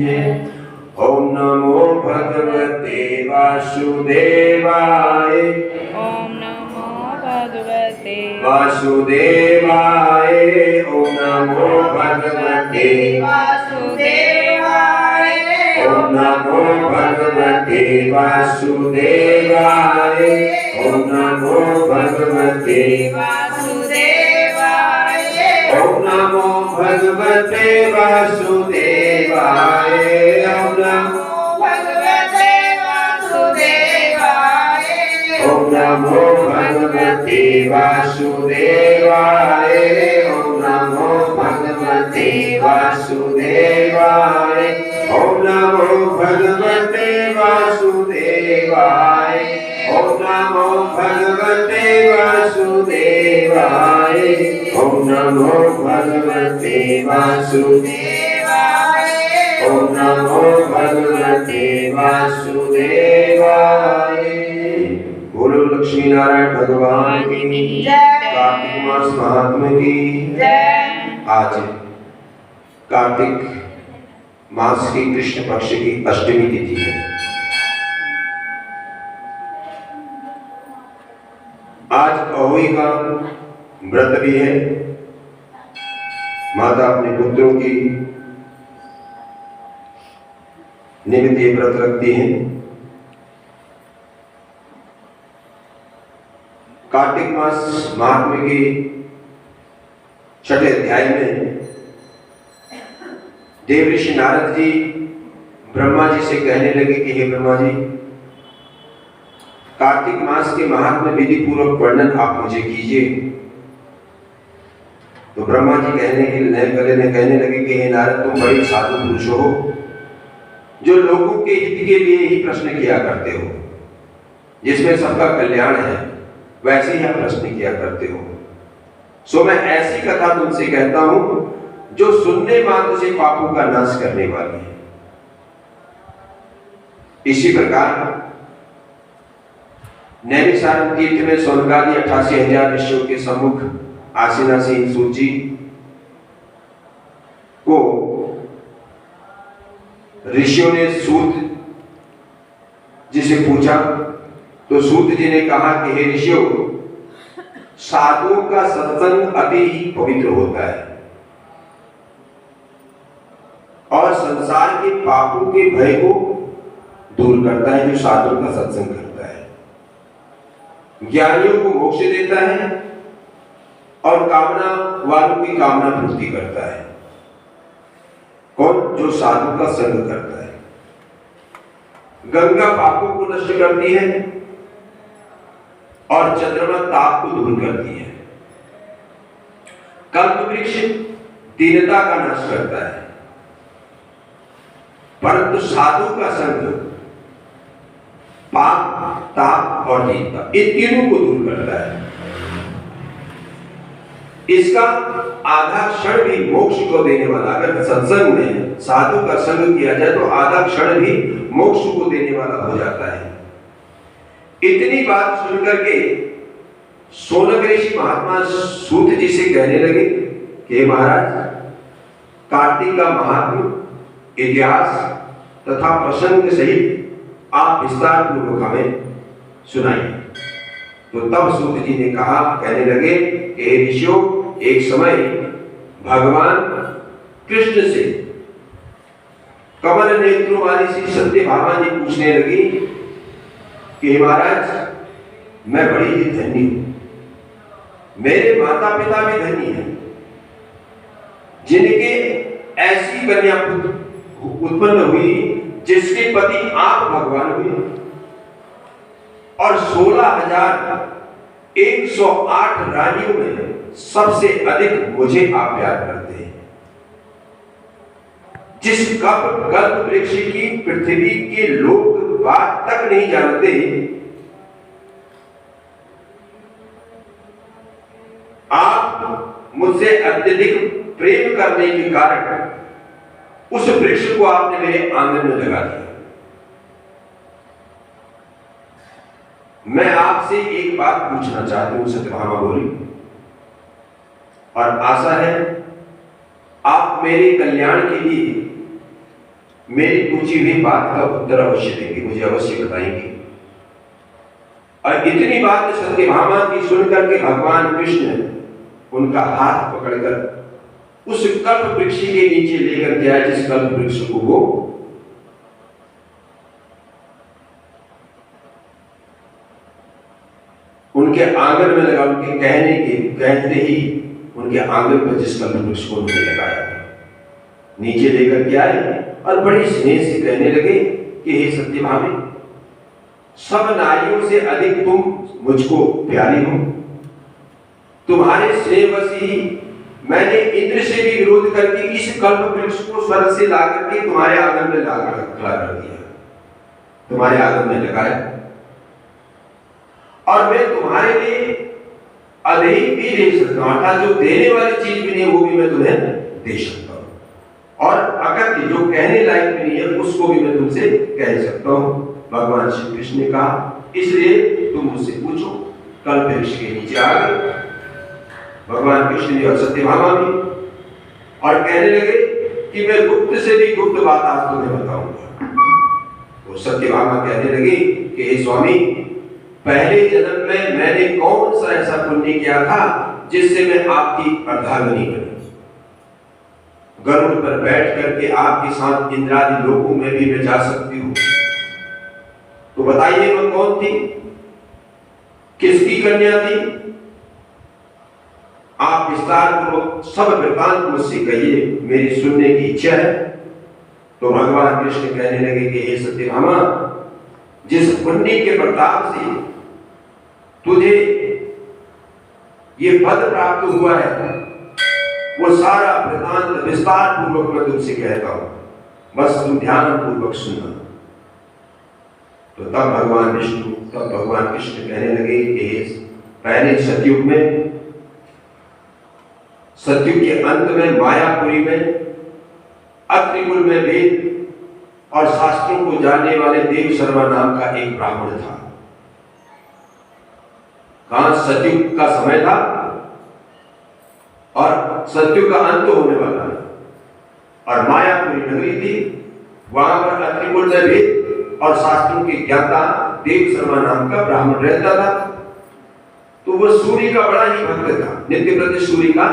कीजिए। ओम नमो भगवते वासुदेवाय। ओम नमो भगवते वासुदेवाय। ओम नमो भगवते वासुदेवाय। ओम नमो भगवते वासुदेवाय। ओम नमो भगवते वासुदेवाय। ओम नमो भगवते वासुदेवाय। ओम नमो भगवते वासुदेवाय। ओम नमो भगवते वासुदेवाय। ओम नमो भगवते वासुदेवाय। ओम नमो भगवते वासुदेवाय। ओम नमो भगवते वासुदेवाय। ओम नमो भगवते वासुदेवाय। ओम नमो भगवते वासुदेवाय। बोलो लक्ष्मी नारायण भगवान की जय। कार्तिक मास महात्मा की जय। आज कार्तिक मास की कृष्ण पक्ष की अष्टमी तिथि है। आज अहोई का व्रत भी है। माता अपने पुत्रों की निमित्त ये व्रत रखती हैं। कार्तिक मास महात्म्य के छठे अध्याय में देव ऋषि नारद जी ब्रह्मा जी से कहने लगे कि हे ब्रह्मा जी, कार्तिक मास के महात्म्य विधि पूर्वक वर्णन आप मुझे कीजिए। तो ब्रह्मा जी कहने लगे कि हे नारद, तुम बड़े साधु पुरुष हो जो लोगों के हित के लिए ही प्रश्न किया करते हो, जिसमें सबका कल्याण है वैसे ही आप प्रश्न किया करते हो। सो मैं ऐसी कथा तुमसे कहता हूं जो सुनने मात्र से पापों का नाश करने वाली है। इसी प्रकार नैमिषारण्य तीर्थ में सोनकादि 88,000 ऋषियों के सम्मुख आसीनासीन सूची को ऋषियों ने सूत जी से पूछा, तो सूत जी ने कहा कि हे ऋषियों, साधुओं का सत्संग अति ही पवित्र होता है और संसार के पापों के भय को दूर करता है। जो साधुओं का सत्संग करता है, ज्ञानियों को मोक्ष देता है और कामना वालों की कामना पूर्ति करता है। कौन? जो साधु का संग करता है। गंगा पापों को नष्ट करती है और चंद्रमा ताप को दूर करती है। कल्प वृक्ष दीनता का नाश करता है, परंतु साधु का संग पाप, ताप और दीनता, इन तीनों को दूर करता है। इसका आधा क्षण भी मोक्ष को देने वाला, अगर सत्संग में साधु का संग किया जाए तो आधा क्षण भी मोक्ष को देने वाला हो जाता है। इतनी बात सुनकर के सोनक ऋषि महात्मा सूत जी से कहने लगे कि महाराज, कार्तिक का महात्म्य, इतिहास तथा प्रसंग सहित आप विस्तार पूर्वक हमें सुनाइए। तो तब सूत जी ने कहा, कहने लगे कि हे ऋषियों, एक समय भगवान कृष्ण से कमल नेत्रों वाली सी सत्यभामा जी पूछने लगी कि महाराज, मैं बड़ी ही धन्य हूं, मेरे माता पिता भी धन्य हैं, जिनके ऐसी कन्या उत्पन्न हुई जिसके पति आप भगवान हुए और 16,108 रानियों में सबसे अधिक मुझे आप प्यार करते हैं। जिस कल्प वृक्ष की पृथ्वी के लोग बात तक नहीं जानते, आप मुझसे अत्यधिक प्रेम करने के कारण उस वृक्ष को आपने मेरे आंगन में लगा दिया। मैं आपसे एक बात पूछना चाहती हूं, सत्यभामा बोली, और आशा है आप मेरे कल्याण के लिए मेरी पूछी हुई बात का उत्तर अवश्य देंगे, मुझे अवश्य बताएंगे। और इतनी बात सत्यभामा की सुनकर के भगवान कृष्ण उनका हाथ पकड़कर उस कल्प वृक्ष के नीचे लेकर के आए, जिस कल्प वृक्ष को वो उनके आंगन में लगा। उनके कहते ही उनके आंगन पर जिस कल्प वृक्ष को उन्होंने लगाया नीचे लेकर के आए और बड़ी स्नेह से कहने लगे कि हे सत्यभामे, सब नारियों से अधिक तुम मुझको प्यारी हो। तुम्हारे स्नेहवश ही मैंने इंद्र से भी विरोध करके इस कल्प वृक्ष को स्वर्ग से ला करके तुम्हारे आंगन में खड़ा कर दिया, तुम्हारे आंगन में लगाया। और मैं तुम्हारे लिए अधिक भी दे सकता हूं, अर्थात जो देने वाली चीज भी नहीं वो भी मैं तुम्हें दे सकता हूं, और अगर जो कहने लायक भी नहीं है उसको भी मैं तुमसे कह सकता हूं। भगवान श्री कृष्ण ने कहा, इसलिए तुम मुझसे पूछो। कल्प वृक्ष के नीचे आ गए भगवान कृष्ण जी और सत्यभामा भी, और कहने लगे कि मैं गुप्त से भी गुप्त बात आज तुम्हें बताऊंगा। तो सत्यभामा कहने लगी कि हे स्वामी, पहले जन्म में मैंने कौन सा ऐसा पुण्य किया था जिससे मैं आपकी अर्धांगिनी बनी, गरुड़ पर बैठ करके आपके साथ इंद्रादि लोकों में भी मैं जा सकती हूँ। तो बताइए वह कौन थी, किसकी कन्या थी? आप विस्तार पूर्वक सब वृत्तांत मुझसे कहिए, मेरी सुनने की इच्छा है। तो भगवान कृष्ण कहने लगे कि हे सत्यभामा, जिस पुण्य के प्रताप से तुझे ये पद प्राप्त हुआ है वो सारा वृत्तांत विस्तार पूर्वक मैं तुमसे कहता हूं, बस तुम ध्यान पूर्वक सुनना। तो तब भगवान कृष्ण कहने लगे कि पहले सतयुग के अंत में मायापुरी में अत्रिकुल में वेद और शास्त्रों को जानने वाले देव शर्मा नाम का एक ब्राह्मण था। कहां सतयुग का समय था और सतयुग का अंत होने वाला था, और मायापुरी नगरी थी। वहां पर अत्रिकुल में वेद और शास्त्रों के ज्ञाता देव शर्मा नाम का ब्राह्मण रहता था। तो वह सूर्य का बड़ा ही भक्त था, नित्य प्रति सूर्य का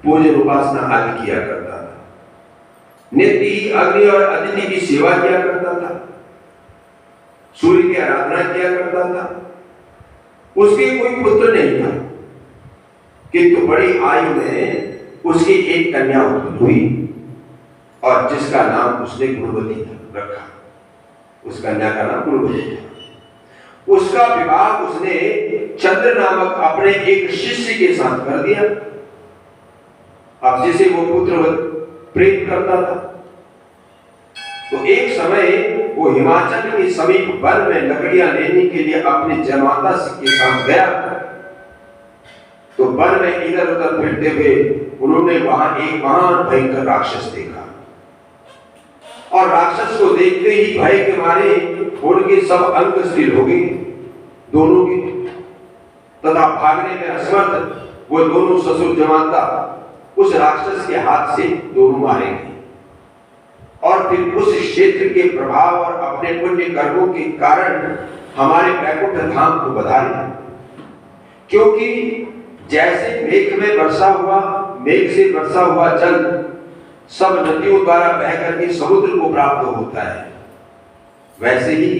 पूजन उपासना आदि किया करता था, नित्य ही अग्नि और अतिथि की सेवा किया करता था, सूर्य की आराधना किया करता था। उसके कोई पुत्र नहीं था, किंतु बड़ी आयु में उसकी एक कन्या उत्पन्न हुई और जिसका नाम उसने गुणवती रखा। उस कन्या का नाम गुणवती था। उसका विवाह उसने चंद्र नामक अपने एक शिष्य के साथ कर दिया, अब जिसे वो पुत्र प्रेम करता था। तो एक समय वो हिमाचल के समीप वन में लकड़ियां लेने के लिए अपने जमाता के साथ गया। तो वन में इधर उधर फिरते हुए उन्होंने वहां एक महान भयंकर राक्षस देखा, और राक्षस को देखते ही भय के मारे उनके सब अंग स्थिर हो गए दोनों के, तथा भागने में असमर्थ वो दोनों ससुर जमाता उस राक्षस के हाथ से दोनों मारे गए। और फिर उस क्षेत्र के प्रभाव और अपने पुण्य कर्मों के कारण हमारे बैकुंठ धाम को बधाई, क्योंकि जैसे मेघ से वर्षा हुआ जल सब नदियों द्वारा बह करके समुद्र को प्राप्त होता है, वैसे ही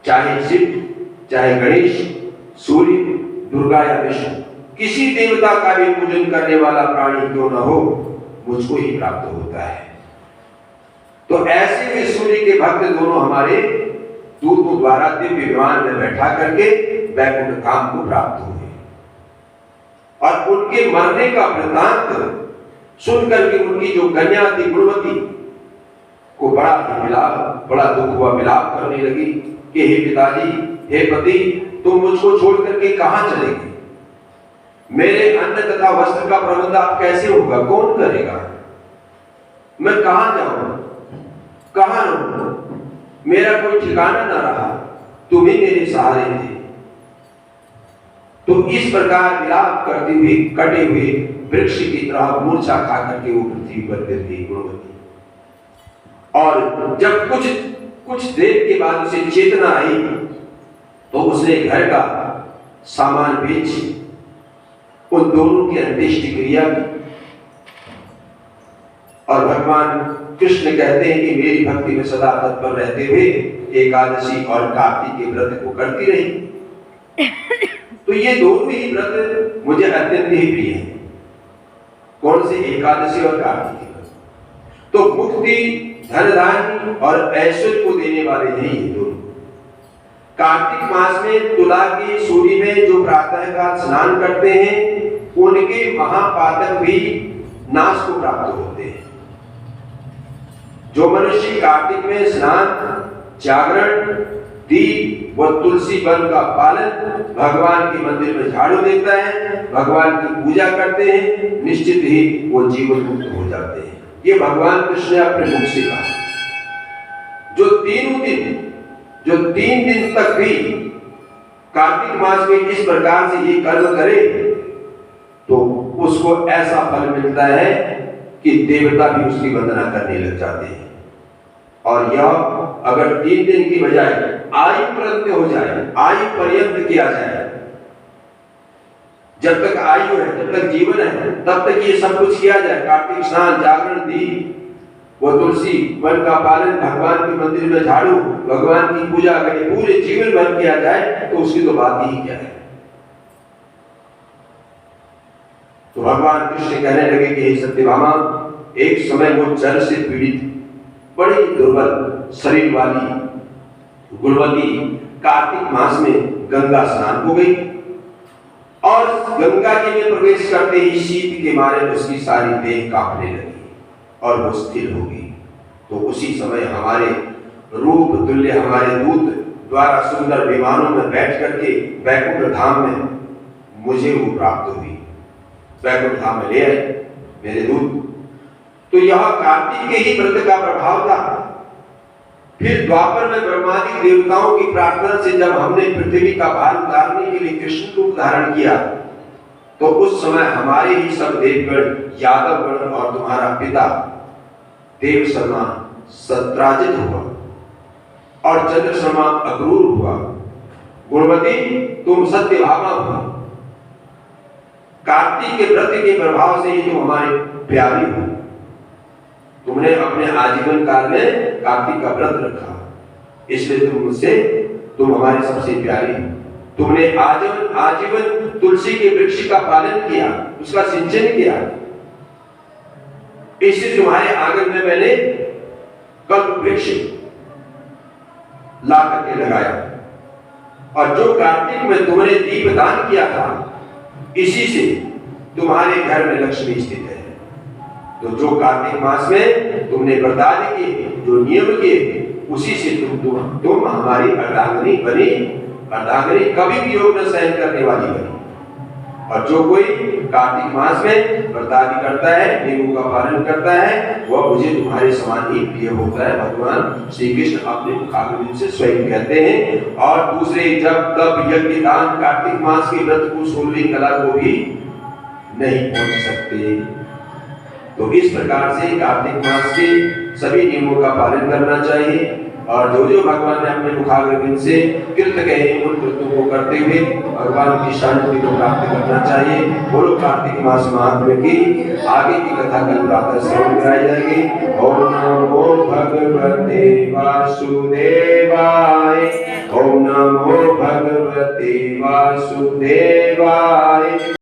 चाहे शिव, चाहे गणेश, सूर्य, दुर्गा या विष्णु, किसी देवता का भी पूजन करने वाला प्राणी क्यों न हो, मुझको ही प्राप्त होता है। तो ऐसे में सूर्य के भक्त दोनों हमारे दूतों द्वारा दिव्य विमान में बैठा करके बैकुंठ धाम को प्राप्त हुए, और उनके मरने का वृत्तांत सुनकर के उनकी जो कन्या थी गुणवती को बड़ा दुख हुआ, विलाप करने लगी कि हे पिताजी, हे पति, तुम मुझको छोड़ करके कहां चलेंगे? मेरे अन्न तथा वस्त्र का प्रबंध आप कैसे होगा? कौन करेगा? मैं कहां जाऊं, कहां रहूं? मेरा कोई ठिकाना न रहा, तुम ही मेरे सहारे थे। तो इस प्रकार विलाप करते हुए कटे हुए वृक्ष की तरह मूर्छा खा करके वो पृथ्वी पर गिर गई गुणवती। और जब कुछ देर के बाद उसे चेतना आई तो उसने घर का सामान बेच उन दोनों की अंत्येष्टि क्रिया की। और भगवान कृष्ण कहते हैं कि मेरी भक्ति में सदा तत्पर रहते हुए एकादशी और कार्तिक के व्रत को करती रही। तो ये दोनों ही व्रत मुझे अत्यंत ही प्रिय हैं। कौन से? एकादशी और कार्तिक के व्रत। तो मुक्ति, धन धान्य और ऐश्वर्य को देने वाले हैं ये दोनों। कार्तिक मास में तुला की सूर्य में जो प्रातः काल स्नान करते हैं उनके महापातक भी नाश को प्राप्त होते हैं। जो मनुष्य कार्तिक में स्नान, जागरण, दीप व तुलसी वन का पालन, भगवान के मंदिर में झाड़ू देता है, भगवान की पूजा करते हैं, निश्चित ही वो जीवन मुक्त हो जाते हैं। ये भगवान कृष्ण ने अपने मुख से कहा। जो तीन दिन तक भी कार्तिक मास में इस प्रकार से ये कर्म करे तो उसको ऐसा फल मिलता है कि देवता भी उसकी वंदना करने लग जाते हैं। और यह अगर 3 दिन की बजाय आयु पर्यंत हो जाए, आयु पर्यंत किया जाए, जब तक आयु है, जब तक जीवन है, तब तक ये सब कुछ किया जाए, कार्तिक स्नान, जागरण, दीप वो तुलसी वन का पालन, भगवान के मंदिर में झाड़ू, भगवान की पूजा करें, पूरे जीवन भर किया जाए तो उसकी तो बात ही क्या है। तो भगवान कृष्ण कहने लगे कि हे सत्यभामा, एक समय वो जल से पीड़ित बड़ी दुर्बल शरीर वाली गुणवती कार्तिक मास में गंगा स्नान हो गई और गंगा जी में प्रवेश करते ही शीत के मारे उसकी सारी देह कांपने लगी और वो स्थिर हो गई। तो उसी समय हमारे रूप तुल्य हमारे दूत द्वारा सुंदर विमानों में बैठ करके वैकुंठ धाम में मुझे वो प्राप्त हुई। वैकुंठ धाम में ले आए मेरे दूत। तो यह कार्तिक के ही व्रत का प्रभाव था। फिर द्वापर में ब्रह्मादि देवताओं की प्रार्थना से जब हमने पृथ्वी का भार उतारने के लिए कृष्ण रूप धारण किया तो उस समय हमारे ही सब देवगण, यादवगण और तुम्हारा पिता देव शर्मा सत्राजित हुआ और चंद्र शर्मा अक्रूर हुआ, गुणवती तुम सत्यभामा हुआ। कार्तिक के व्रत के प्रभाव से ही तुम हमारे प्यारी हो। तुमने अपने आजीवन काल में कार्तिक का व्रत रखा, इसलिए तुम हमारी सबसे प्यारी हो। तुमने आजीवन तुलसी के वृक्ष का पालन किया, उसका सिंचन किया, इसलिए तुम्हारे आंगन में मैंने कल्प वृक्ष ला करके लगाया। और जो कार्तिक में तुमने दीप दान किया था, इसी से तुम्हारे घर में लक्ष्मी स्थित है। तो जो कार्तिक मास में तुमने व्रतादि किए, जो नियम किए, उसी से तुम हमारी अर्धांगिनी बनी। अर्धांगिनी कभी भी योग न सहन करने वाली बनी। और जो कोई कार्तिक मास में व्रतादि करता है, नियमों का पालन करता है, वह मुझे तुम्हारे समान ही प्रिय होता है। भगवान श्री कृष्ण अपने मुखाग्नि से स्वयं कहते हैं। और दूसरे जब तब यज्ञ दान कार्तिक मास के व्रत को 16वीं कला को भी नहीं पहुंच सकते। तो इस प्रकार से कार्तिक मास के सभी नियमों का पालन करना चाहिए और जो जो भगवान ने अपने मुखाग्नि से कृत कहे उन कृत्यों को करते हुए भगवान की शांति को प्राप्त करना चाहिए। बोलो कार्तिक मास महात्म्य की आगे की कथा कल प्रातः श्रवण कराई जाएगी। ओम नमो भगवते वासुदेवाय। ओम नमो भगवते वासुदेवाय।